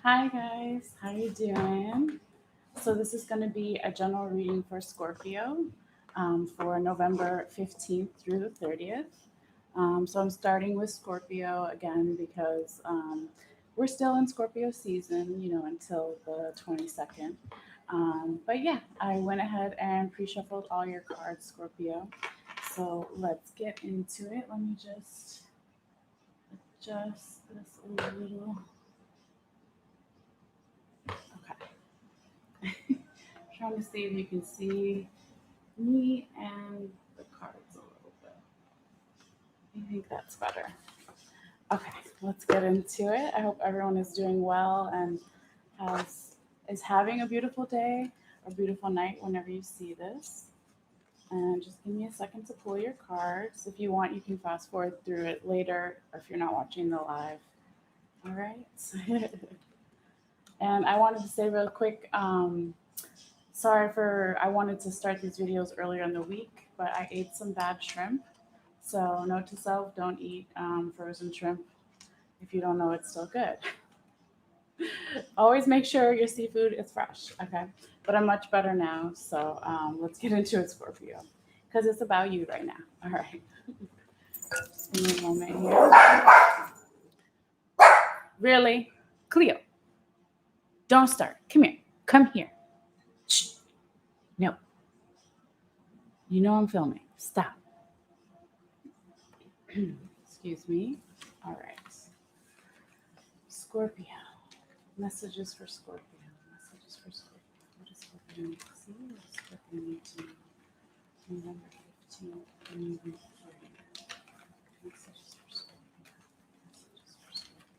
Hi guys, how you doing? So this is going to be a general reading for Scorpio for November 15th through the 30th. So I'm starting with Scorpio again because we're still in Scorpio season, until the 22nd. But yeah, I went ahead and pre-shuffled all your cards, Scorpio. So let's get into it. Let me just adjust this a little. Okay. Trying to see if you can see me and the cards a little bit. I think that's better. Okay, let's get into it. I hope everyone is doing well and has is having a beautiful day or beautiful night whenever you see this. And just give me a second to pull your cards. If you want, you can fast forward through it later, or if you're not watching the live. All right. And I wanted to say real quick, sorry for I wanted to start these videos earlier in the week, but I ate some bad shrimp. So note to self: don't eat frozen shrimp if you don't know it's still good. Always make sure your seafood is fresh. Okay, but I'm much better now. So let's get into it, Scorpio, because it's about you right now. All right, just give me a moment here. Really, Cleo, don't start. Come here. Come here. Shh. No, you know I'm filming. Stop. Excuse me. All right. Scorpio. Messages for Scorpio. Messages for Scorpio. What does Scorpio need to see? What does Scorpio need to know? November 15th. November 30th. Messages for Scorpio. Messages for Scorpio.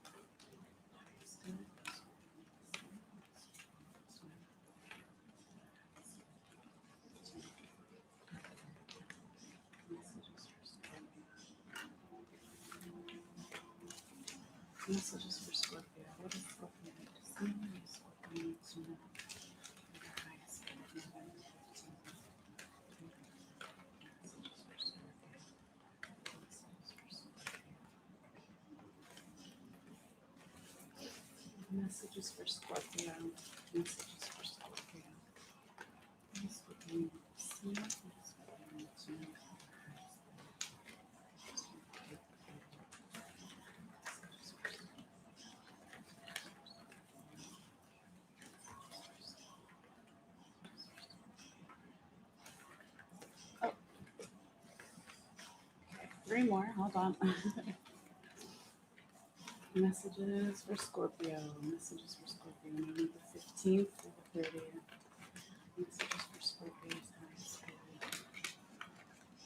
Messages for Scorpio. What does Scorpio need to see? What does Scorpio need to know? The highest good, November 15th. Messages for Scorpio. Messages for Scorpio. Messages for Scorpio. Messages for Scorpio. What does Scorpio need to see? What does Scorpio need to know? Oh, okay. Three more. Hold on. Messages for Scorpio. Messages for Scorpio. November 15th to the 30th. Messages for Scorpio's highest good.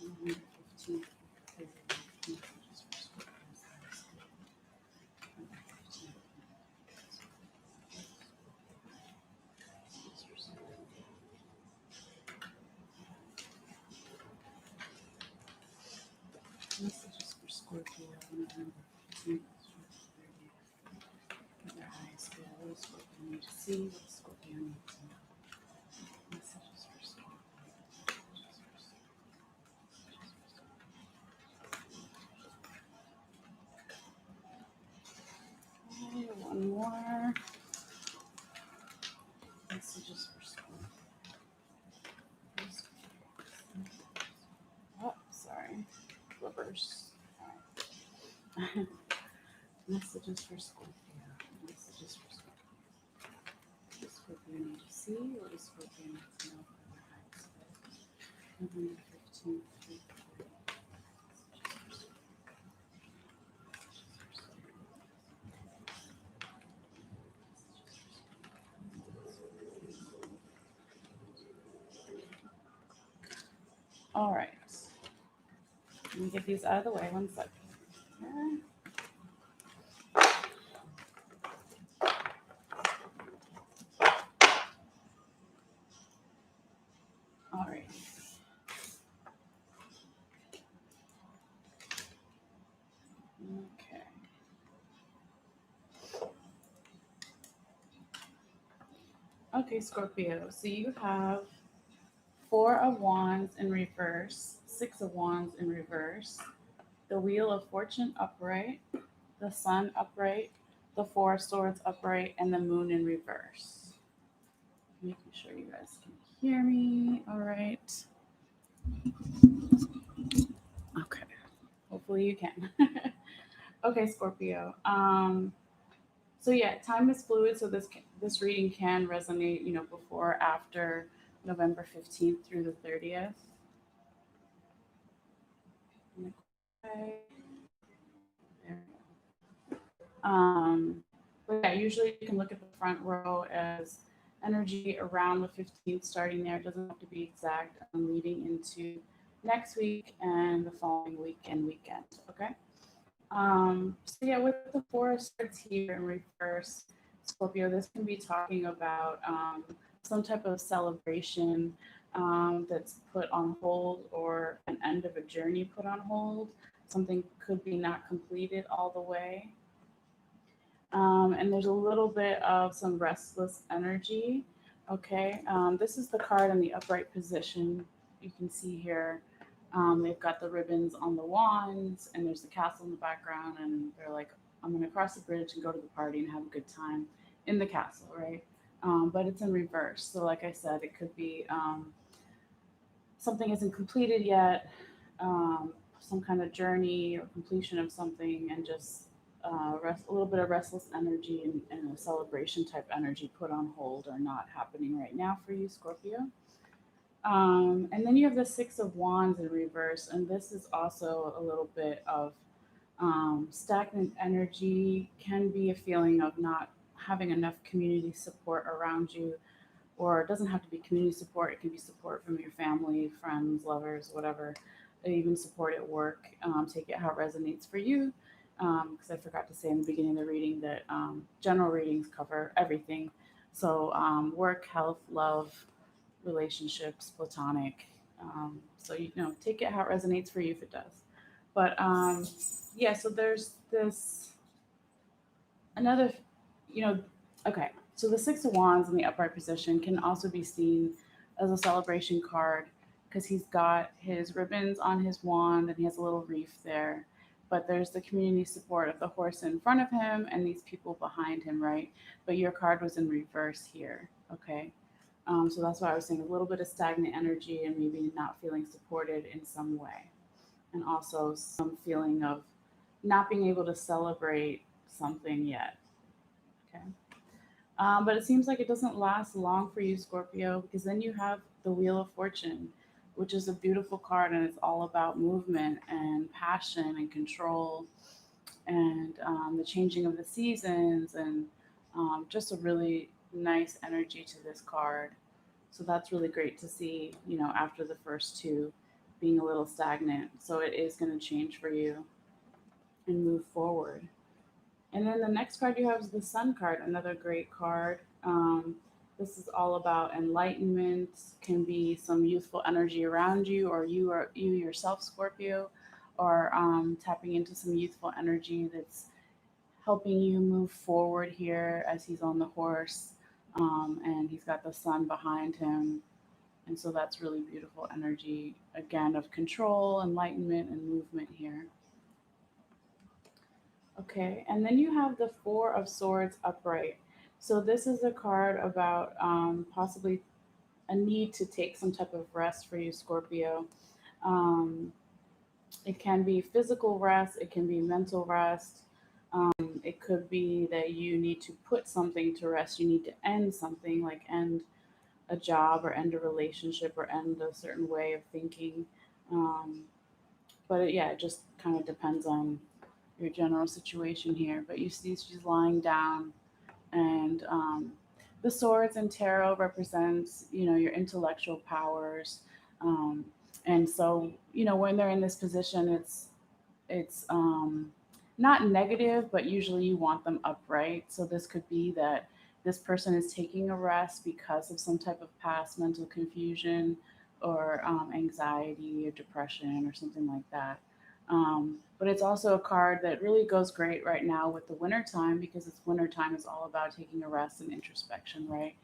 November 15th to the 30th. Messages for Scorpio's highest good. November 15th. Messages for Scorpio. Messages for Scorpio. November 15th to the 30th. Their highest good. What does Scorpio need to see? What does Scorpio need to know? Messages for Scorpio. Messages for Scorpio. Messages for Scorpio. Okay, one more. Messages for Scorpio. Oh, sorry. Reverse. Alright. Messages for Scorpio. Messages for Scorpio. What does Scorpio need to see? What does Scorpio need to know for their highest good? November 15th through the 30th. Messages for Scorpio. Messages for Scorpio. Messages for Scorpio. All right. Let me get these out of the way. One second. Okay. All right. Okay. Okay, Scorpio. So you have Four of Wands in reverse, Six of Wands in reverse, the Wheel of Fortune upright, the Sun upright, the Four of Swords upright, and the Moon in reverse. Making sure you guys can hear me. All right. Okay. Hopefully you can. Okay, Scorpio. So yeah, time is fluid. So this reading can resonate, before or after November 15th through the 30th. Okay. There we go. But yeah, usually you can look at the front row as energy around the 15th, starting there. It doesn't have to be exact. And leading into next week and the following week and weekend. Okay. So yeah, with the Four of Swords here in reverse, Scorpio, this can be talking about some type of celebration that's put on hold, or an end of a journey put on hold. Something could be not completed all the way. And there's a little bit of some restless energy. Okay, this is the card in the upright position. You can see here, they've got the ribbons on the wands, and there's the castle in the background, and they're like, I'm going to cross the bridge and go to the party and have a good time in the castle, right? But it's in reverse. So, like I said, it could be something isn't completed yet, some kind of journey or completion of something, and just a little bit of restless energy, and a celebration type energy put on hold or not happening right now for you, Scorpio. And then you have the Six of Wands in reverse, and this is also a little bit of stagnant energy, can be a feeling of not having enough community support around you, or it doesn't have to be community support. It can be support from your family, friends, lovers, whatever, even support at work. Take it how it resonates for you. Because I forgot to say in the beginning of the reading that general readings cover everything. So work, health, love, relationships, platonic. So take it how it resonates for you if it does. But yeah, so there's this another, you know, okay. So the Six of Wands in the upright position can also be seen as a celebration card, because he's got his ribbons on his wand and he has a little wreath there. But there's the community support of the horse in front of him and these people behind him, right? But your card was in reverse here, okay? So that's why I was saying a little bit of stagnant energy and maybe not feeling supported in some way. And also some feeling of not being able to celebrate something yet, okay? But it seems like it doesn't last long for you, Scorpio, because then you have the Wheel of Fortune, which is a beautiful card, and it's all about movement and passion and control, and the changing of the seasons, and just a really nice energy to this card. So that's really great to see, after the first two being a little stagnant. So it is going to change for you and move forward. And then the next card you have is the Sun card, another great card. This is all about enlightenment. Can be some youthful energy around you, or you yourself, Scorpio, or tapping into some youthful energy that's helping you move forward here as he's on the horse, and he's got the sun behind him. And so that's really beautiful energy, again, of control, enlightenment, and movement here. Okay, and then you have the Four of Swords upright. So this is a card about possibly a need to take some type of rest for you, Scorpio. Um, it can be physical rest, it can be mental rest. It could be that you need to put something to rest. You need to end something, like end a job or end a relationship or end a certain way of thinking. Um, yeah, it just kind of depends on your general situation here. But you see she's lying down, and the swords in tarot represents, your intellectual powers. Um, and so, when they're in this position, it's not negative, but usually you want them upright. So this could be that this person is taking a rest because of some type of past mental confusion, or anxiety or depression or something like that. But it's also a card that really goes great right now with the winter time, because it's winter time is all about taking a rest and introspection, right?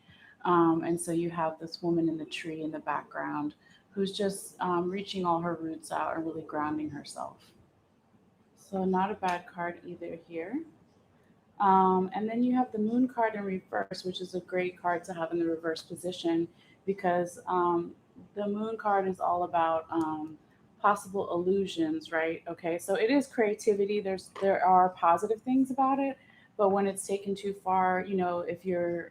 And so you have this woman in the tree in the background who's just reaching all her roots out and really grounding herself. So not a bad card either here. And then you have the moon card in reverse, which is a great card to have in the reverse position because the moon card is all about possible illusions, right? Okay, so it is creativity. There are positive things about it, but when it's taken too far, if you're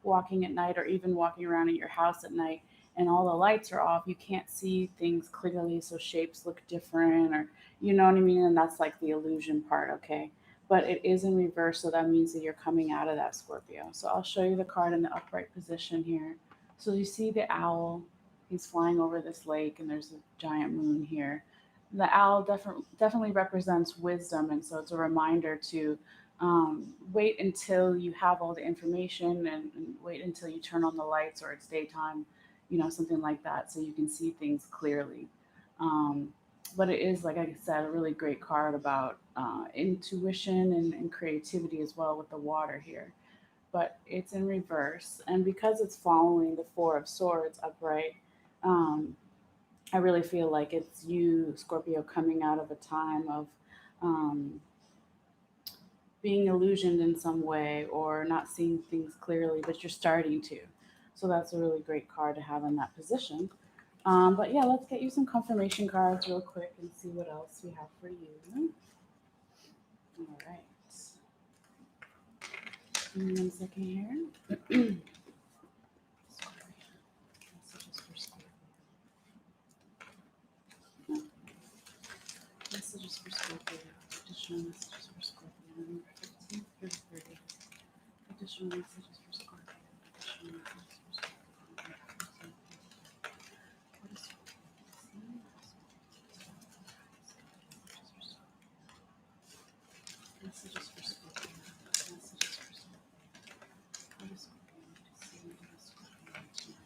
walking at night or even walking around in your house at night and all the lights are off, you can't see things clearly, so shapes look different, or you know what I mean, and that's like the illusion part. Okay, but it is in reverse, so that means that you're coming out of that Scorpio. So I'll show you the card in the upright position here. So you see the owl, he's flying over this lake, and there's a giant moon here. The owl definitely represents wisdom, and so it's a reminder to wait until you have all the information, and wait until you turn on the lights or it's daytime, something like that, so you can see things clearly. Um, but it is, like I said, a really great card about intuition and creativity as well with the water here. But it's in reverse, and because it's following the Four of Swords upright, um, I really feel like it's you, Scorpio, coming out of a time of um, being illusioned in some way or not seeing things clearly, but you're starting to. So that's a really great card to have in that position. But yeah, let's get you some confirmation cards real quick and see what else we have for you. All right. Give me 1 second here. Messages for Scorpio. Messages for Scorpio. Additional messages for Scorpio. Number 15 through 30. Additional messages for Scorpio. Additional messages for Scorpio. What is Scorpio? Messages for Scorpio. Messages for Scorpio. What is Scorpio need to see? What is Scorpio need to know?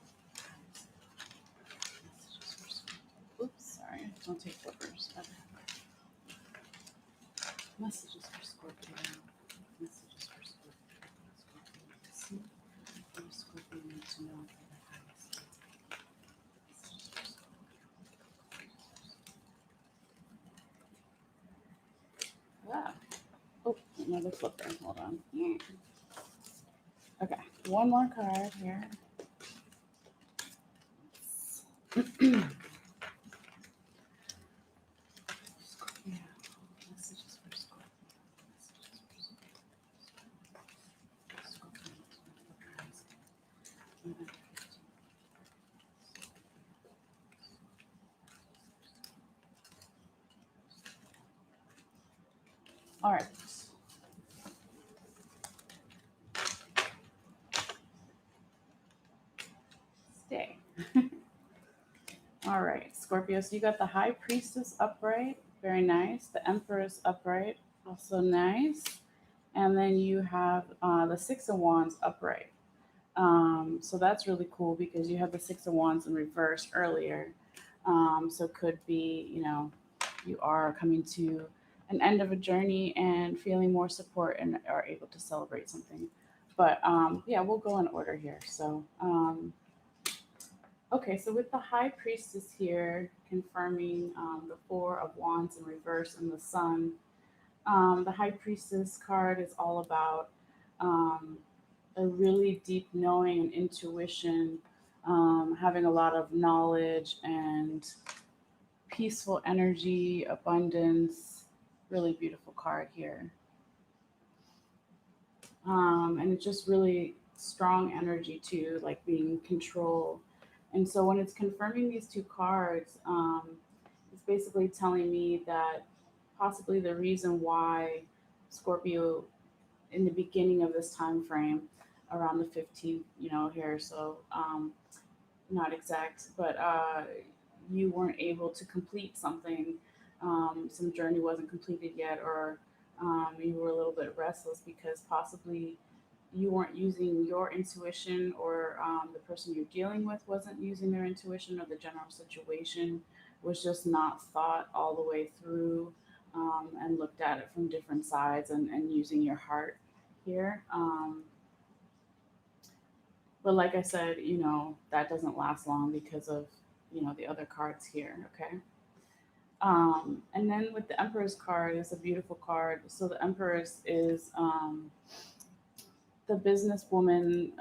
Messages for Scorpio. Oops, sorry. Don't take flippers. Messages for Scorpio. Messages for Scorpio. Scorpio need to see. What does Scorpio need to know for the highest? Messages for Scorpio. Ah. Oh, another flipper. Hold on. Okay, one more card here. Scorpio. Messages for Scorpio. Messages for Scorpio. Scorpio needs to know for the highest. All right. Stay. All right, Scorpio. So you got the High Priestess upright, very nice. The Empress upright, also nice. And then you have the Six of Wands upright. So that's really cool because you have the Six of Wands in reverse earlier. So it could be, you are coming to an end of a journey and feeling more support and are able to celebrate something. But yeah, we'll go in order here. So okay, so with the High Priestess here, confirming the Four of Wands in reverse and the Sun, the High Priestess card is all about um, a really deep knowing and intuition, having a lot of knowledge and peaceful energy, abundance. Really beautiful card here. And it's just really strong energy too, like being in control. And so when it's confirming these two cards, it's basically telling me that possibly the reason why Scorpio in the beginning of this time frame, around the 15th, here, so not exact, but you weren't able to complete something, some journey wasn't completed yet, or you were a little bit restless because possibly you weren't using your intuition, or the person you're dealing with wasn't using their intuition, or the general situation was just not thought all the way through, and looked at it from different sides, and using your heart here. But like I said, that doesn't last long because of, the other cards here. Okay. And then with the Empress card, it's a beautiful card. So the Empress is the businesswoman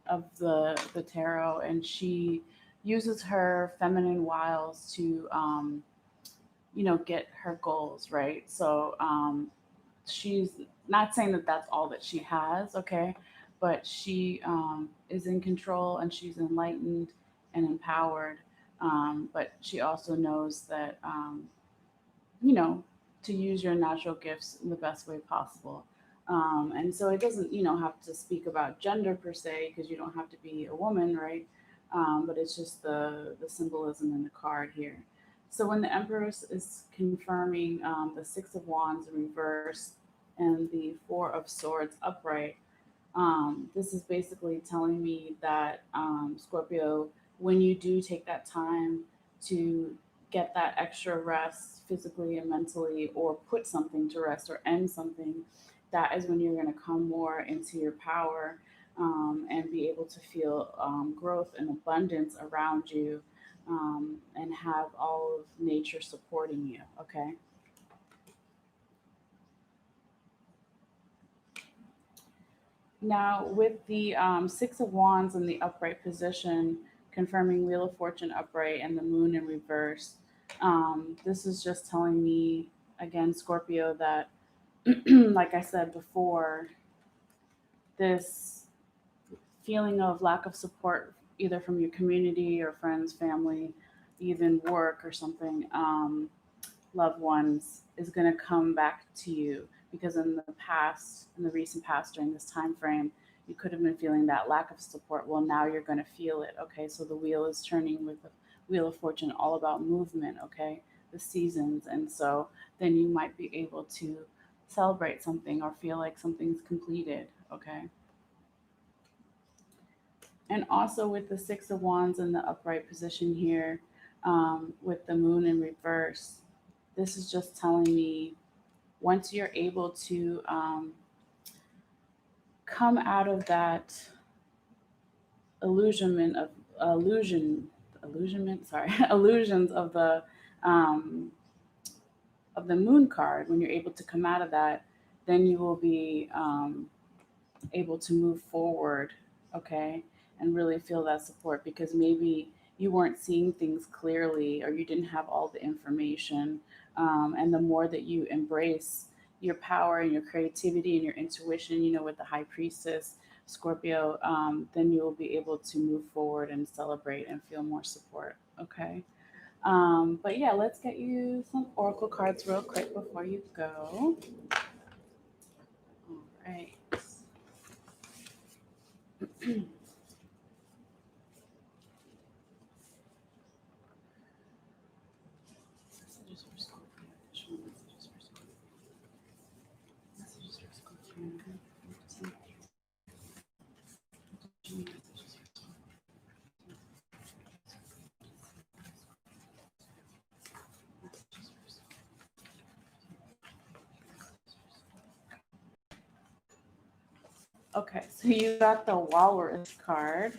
of the tarot, and she uses her feminine wiles to get her goals right. So she's not saying that that's all that she has, okay, but she is in control and she's enlightened and empowered. But she also knows that you know, to use your natural gifts in the best way possible. And so it doesn't, have to speak about gender per se, because you don't have to be a woman, right? But it's just the symbolism in the card here. So when the Empress is confirming the Six of Wands in reverse and the Four of Swords upright, this is basically telling me that, Scorpio, when you do take that time to get that extra rest physically and mentally, or put something to rest or end something, that is when you're going to come more into your power, and be able to feel growth and abundance around you, and have all of nature supporting you. Okay. Now, with the Six of Wands in the upright position, confirming Wheel of Fortune upright and the Moon in reverse, this is just telling me, again, Scorpio, that, like I said before, this feeling of lack of support, either from your community or friends, family, even work or something, loved ones, is going to come back to you, because in the past, in the recent past, during this time frame, you could have been feeling that lack of support. Well, now you're going to feel it. Okay, so the wheel is turning with the Wheel of Fortune, all about movement. Okay, the seasons. And so then you might be able to celebrate something or feel like something's completed. Okay. And also with the Six of Wands in the upright position here, with the Moon in reverse, this is just telling me, once you're able to come out of that illusionment of illusion illusionment sorry illusions um, of the Moon card, when you're able to come out of that, then you will be able to move forward, okay, and really feel that support, because maybe you weren't seeing things clearly, or you didn't have all the information. And the more that you embrace your power and your creativity and your intuition, with the High Priestess, Scorpio, then you will be able to move forward and celebrate and feel more support, okay. But yeah, let's get you some oracle cards real quick before you go. All right. Messages for Scorpio. Additional messages for Scorpio. Messages for Scorpio. Additional messages for Scorpio. Messages for Scorpio. Okay, so you got the Walrus card.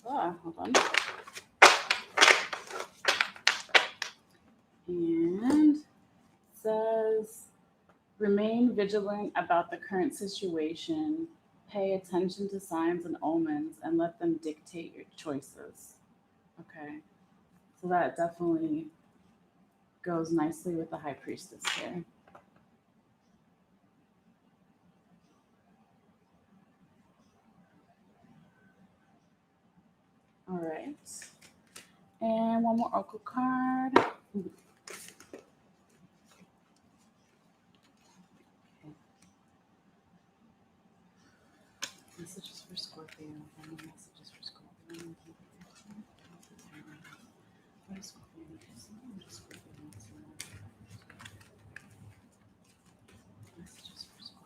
Oh, hold on. And it says, remain vigilant about the current situation. Pay attention to signs and omens and let them dictate your choices. Okay, so that definitely goes nicely with the High Priestess here. All right. And one more oracle card. Okay. Messages for Scorpio. Messages for Scorpio. What is Scorpio? What is Scorpio? Messages for Scorpio. Messages for Scorpio.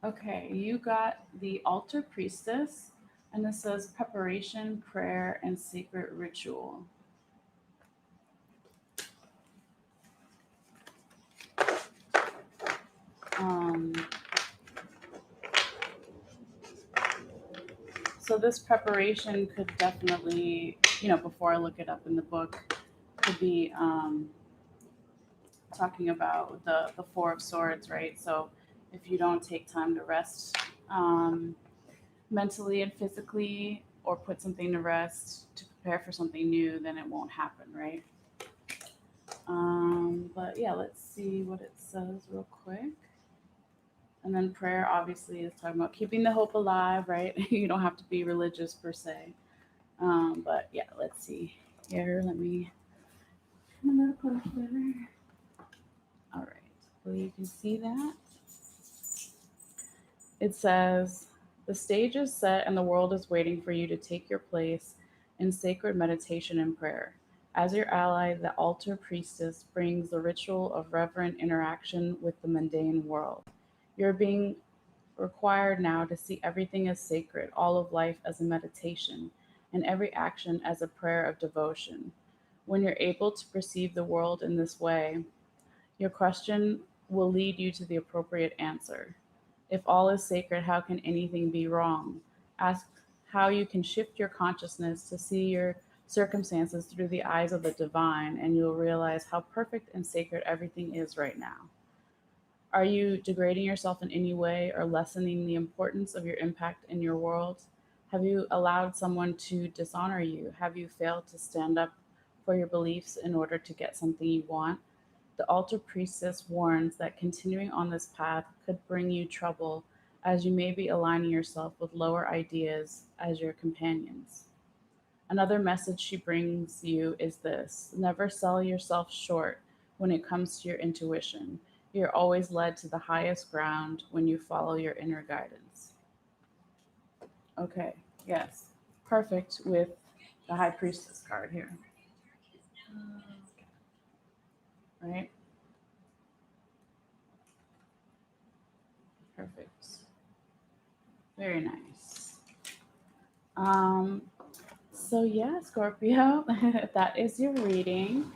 Okay, you got the Altar Priestess, and this says preparation, prayer, and sacred ritual. So this preparation could definitely, before I look it up in the book, could be talking about the Four of Swords, right? So if you don't take time to rest um, mentally and physically, or put something to rest to prepare for something new, then it won't happen, right? But yeah, let's see what it says real quick. And then prayer obviously is talking about keeping the hope alive, right? You don't have to be religious per se. But yeah, let's see here. Let me. I'm gonna put it there. All right. So you can see that. It says, the stage is set and the world is waiting for you to take your place in sacred meditation and prayer. As your ally, the altar priestess brings the ritual of reverent interaction with the mundane world. You're being required now to see everything as sacred, all of life as a meditation, and every action as a prayer of devotion. When you're able to perceive the world in this way, your question will lead you to the appropriate answer. If all is sacred, how can anything be wrong? Ask how you can shift your consciousness to see your circumstances through the eyes of the divine, and you'll realize how perfect and sacred everything is right now. Are you degrading yourself in any way or lessening the importance of your impact in your world? Have you allowed someone to dishonor you? Have you failed to stand up for your beliefs in order to get something you want? The altar priestess warns that continuing on this path could bring you trouble, as you may be aligning yourself with lower ideas as your companions. Another message she brings you is this: never sell yourself short when it comes to your intuition. You're always led to the highest ground when you follow your inner guidance. Okay, yes, perfect with the High Priestess card here, right? Perfect. Very nice. Um, So, yeah, Scorpio, that is your reading.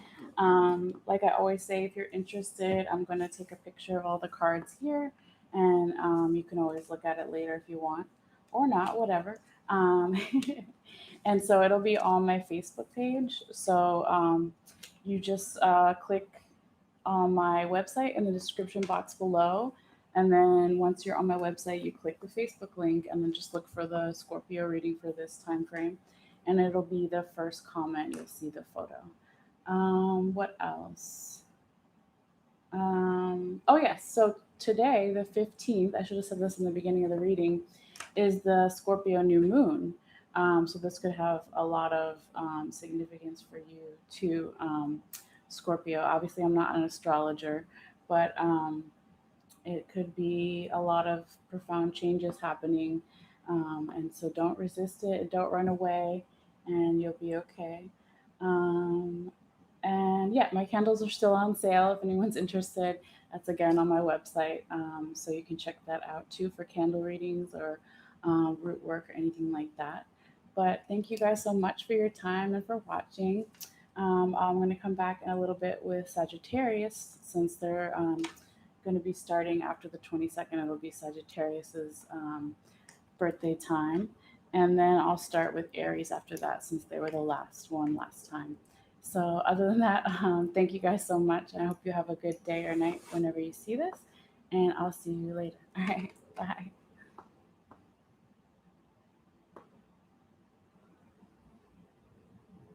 Like I always say, if you're interested, I'm going to take a picture of all the cards here, and you can always look at it later if you want, or not, whatever. Um, and so it'll be on my Facebook page. So you just click on my website in the description box below. And then once you're on my website, you click the Facebook link and then just look for the Scorpio reading for this time frame. And it'll be the first comment. You'll see the photo. What else? Oh, yes. So today, the 15th, I should have said this in the beginning of the reading, is the Scorpio new moon. So this could have a lot of significance for you too, Scorpio. Obviously, I'm not an astrologer, but it could be a lot of profound changes happening. And so don't resist it, don't run away, and you'll be okay. Um, and yeah, my candles are still on sale if anyone's interested. That's again on my website. So you can check that out too for candle readings or root work or anything like that. But thank you guys so much for your time and for watching. I'm going to come back in a little bit with Sagittarius since they're going to be starting after the 22nd. It'll be Sagittarius's birthday time. And then I'll start with Aries after that since they were the last one last time. So, other than that, thank you guys so much. I hope you have a good day or night whenever you see this. And I'll see you later. All right.